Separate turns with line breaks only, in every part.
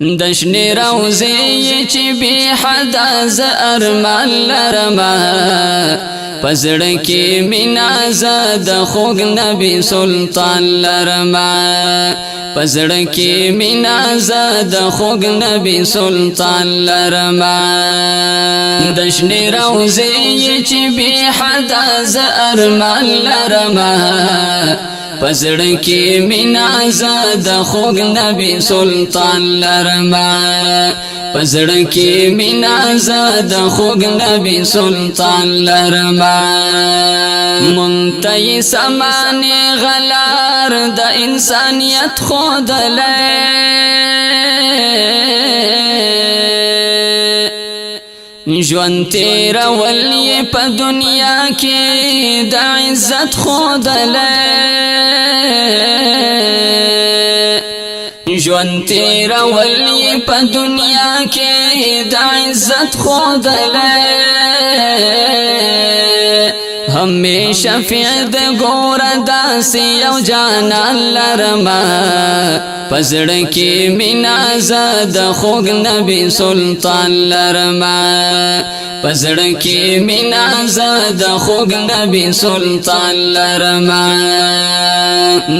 دشنی روزی چی بی حد از ارمان لرما پزړکی مینا زاد خوږ نبی سلطان لرما پزړکی مینا زاد خوږ نبی سلطان لرما دشنی روزی چی بی حد از ارمان لرما پزړکی مینا زاد خوږ نبی سلطان لرما پزړکی مینا زاد خوږ نبی سلطان لرما منتهی سمانه غلار د انسانیت خودلې ژوند تیرول یې په دنیا کې د عزت خودلې ژوند تیرول یې په دنیا کې د عزت خودلې همیشه فعد ګور داسې یو جانان لرما پزړکی مینا زاد خوږ نبی سلطان لرما پزړکی مینا زاد خوږ نبی سلطان لرما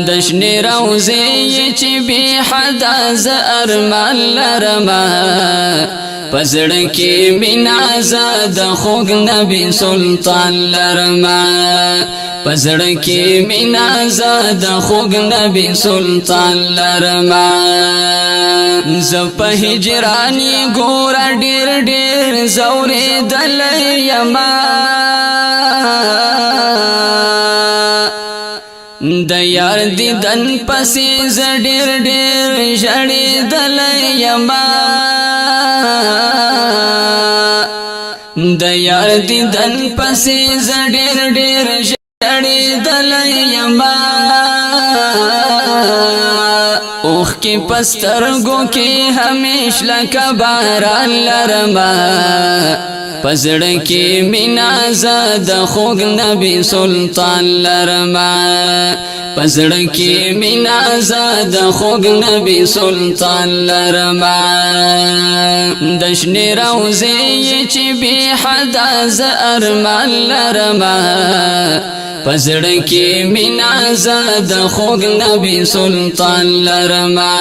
دشنی روزی چی بی حد از ارمان لرما پزړکی مینا زاد خوږ نبی سلطان لرما پزړکی مینا زاد خوږ نبی سلطان لرما زپ هجرانی ګور ډیر ډیر زورې دل یما د یار دیدن پسې ز ډیر ډیر ژړې دل یما د یار دیدن پسې ز ډیر ډیر ژړې دل یما اوخ کی پسترګو کې همیش لکه باران لرما پزړکی مینا زاد خوږ نبی سلطان لرما پزړکی مینا زاد خوږ نبی سلطان لرما دشنی روزی چی بی حد از ارمان لرما پزړکی مینا زاد خوږ نبی سلطان لرما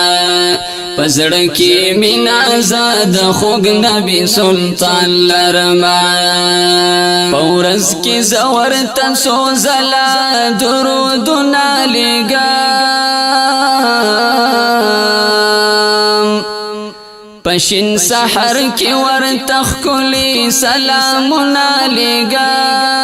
پزړکی مینا زاد خوږ نبی سلطان لرما پورز کی زور تسو زلا درودنا لګام پشین سحر کی ور تخکلی سلامنا لګام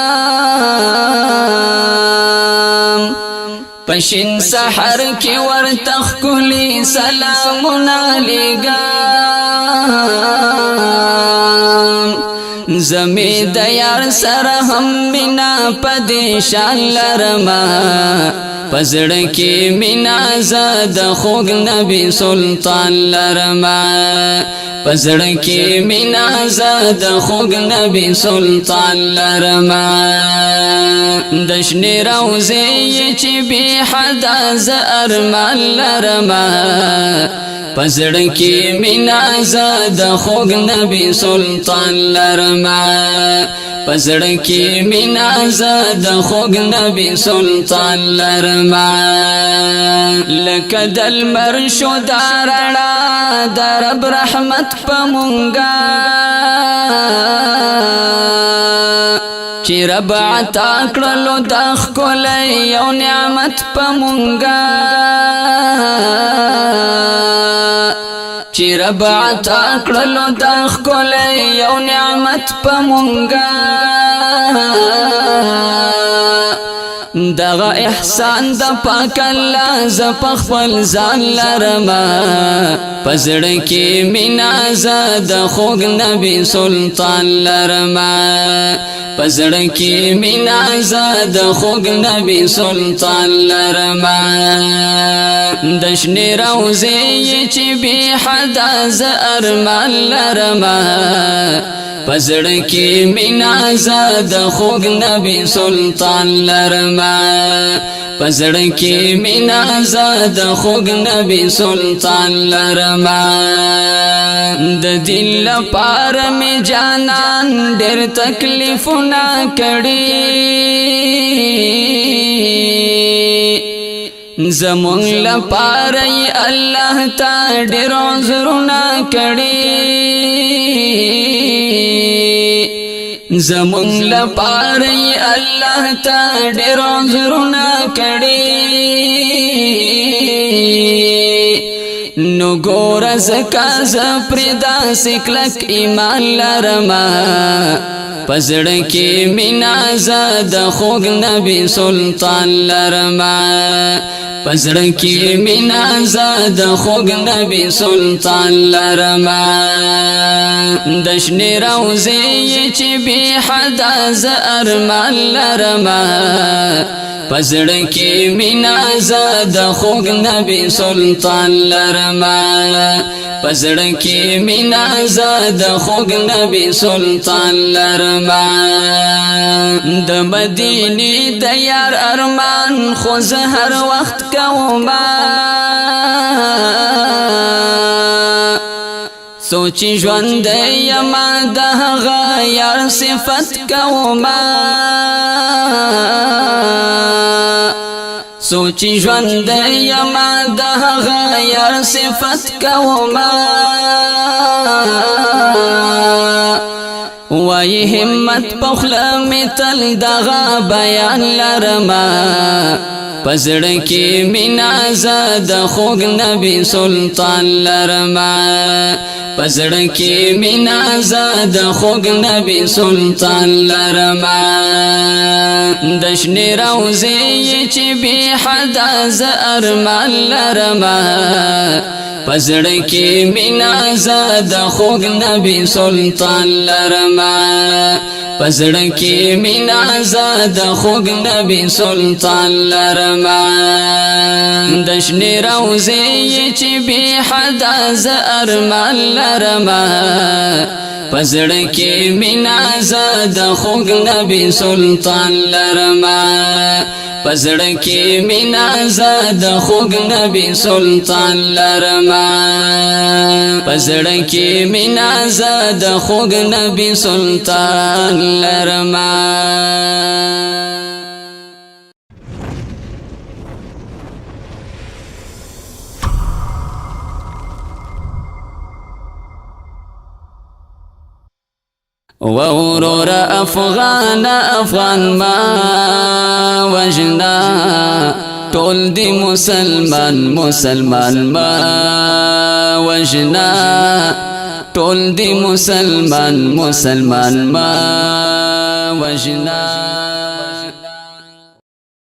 پشین سحر کی ور تخکلی سلامنا لګام زمی د یار سره هم مینا پدیشان لرما پزړکی مینا زاد خوږ نبی سلطان لرما پزړکی مینا زاد خوږ نبی سلطان لرما دشنی روزی چی بی حد از ارمان لرما پزړکی مینا زاد خوږ نبی سلطان لرما پزړکی مینا زاد خوږ نبی سلطان لرما لکه دل مرشو دارړه در رب رحمت پمونګه چی رب عطا کړلو د ښکلی یو نعمت پمونګه چی رب عطا کړلو د ښکلی یو نعمت پمونګه دغه احسان د پاک الله ز خپل ځان لرما پزړکی مینا زاد خوږ نبی سلطان لرما پزړه کې مینا زاد خوږ نبی سلطان لرما دشنی روزی چې بی حدا ز ارمان لرما پزړه کې مینا زاد خوږ نبی سلطان لرما پزړه کې مینا زاد خوږ نبی سلطان لرما د دل لپاره می جانان ډېر تکلیفونه کړي زمون لپاره الله تا ډېر عذرونه کړي زمون لپاره الله تا ډېر عذرونه کړي نو ګور زکا ز پردا سکلک ایمان لرما پزړه کې مینا زاد خوږ نبی سلطان لرما پزړه کې مینا زاد خوږ نبی سلطان لرما دشنی روزی چې بی حدا ز ارمان لرما پزړه کې مینا زاد خوږ نبی سلطان لرما پزړه کې مینا زاد خوږ نبی سلطان لرما د مدینه د یار ارمان خو زه هر وخت کوما سوچي ژوند یما د هغه یار صفت کوما سوچي ژوند یما د هغه یار صفت کوما وای همت پخله می تل دغه بیان لرما پزړه کې مینا زاد خوږ نبی سلطان لرما پزړه کې مینا زاد خوږ نبی سلطان لرما دشنی روزی چې بی حدا ز ارمان لرما پزړه کې مینا زاد خوږ نبی سلطان لرما پزړه کې مینا زاد خوږ نبی سلطان لرما دشنی روزی چې بی حدا ز ارمان لرما پزړه کې مینا زاد خوږ نبی سلطان لرما پزړه کې مینا زاد خوږ نبی سلطان لرما پزړه کې مینا زاد خوږ نبی سلطان لرما وورور افغان افغان ما وجنا ټول دی مسلمان مسلمان ما وجنا ټول دی مسلمان مسلمان ما وجنا